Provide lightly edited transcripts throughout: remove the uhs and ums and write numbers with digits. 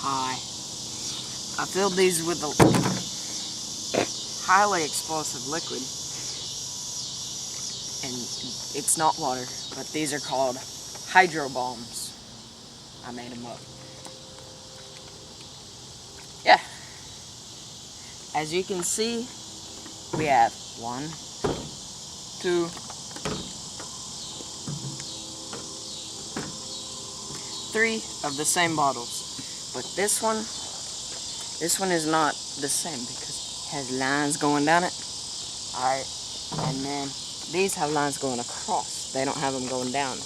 Hi. I filled these with a highly explosive liquid, and it's not water, but these are called hydro bombs. I made them up. Yeah. As you can see, we have 1, 2, 3 of the same bottles, but this one is not the same because it has lines going down it. Alright, and then these have lines going across. They don't have them going down.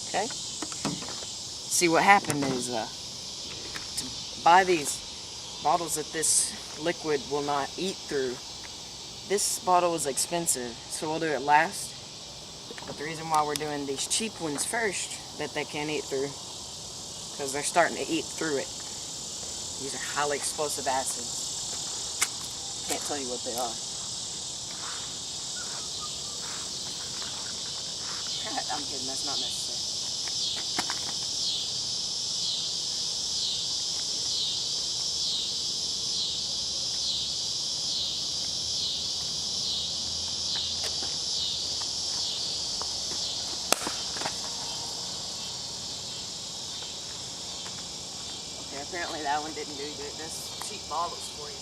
Okay? See, what happened is to buy these bottles that this liquid will not eat through, this bottle is expensive, so we'll do it last. But the reason why we're doing these cheap ones first that they can't eat through, because they're starting to eat through it. These are highly explosive acids. Can't tell you what they are. I'm kidding, that's not necessary. Okay, apparently that one didn't do good. That's cheap bottles for you.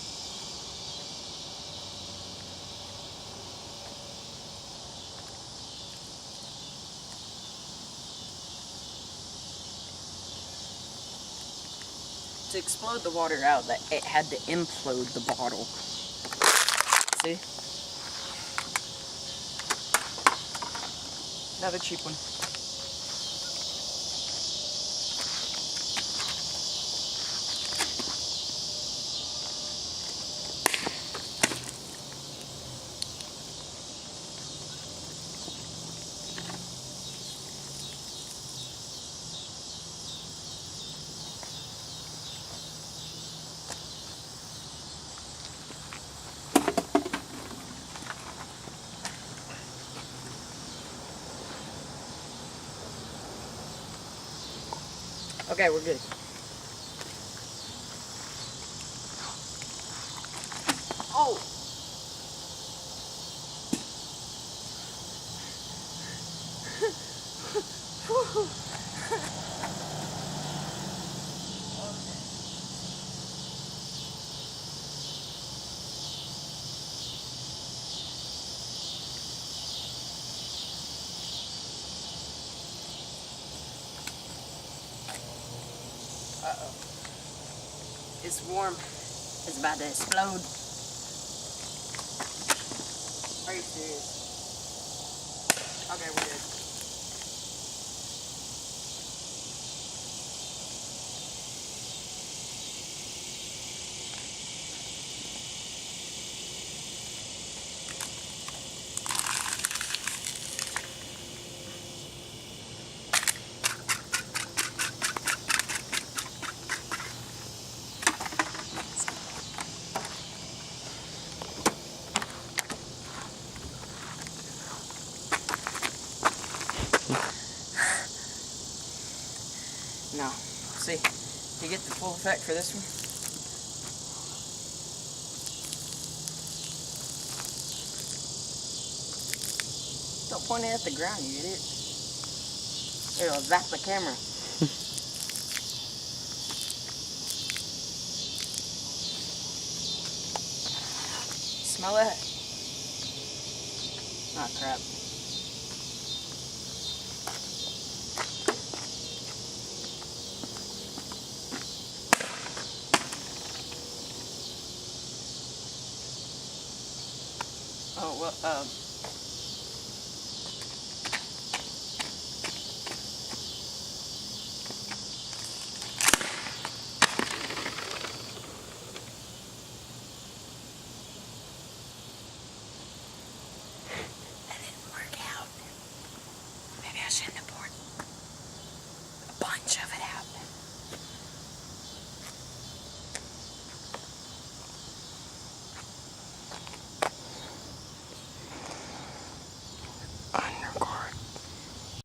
To explode the water out, it had to implode the bottle. See? Another cheap one. Okay, we're good. Oh! Uh-oh. It's warm. It's about to explode. Are you serious? Okay, we're good. No. See, you get the full effect for this one. Don't point it at the ground, you idiot. It'll zap the camera. Smell that? Ah, crap. Oh, well,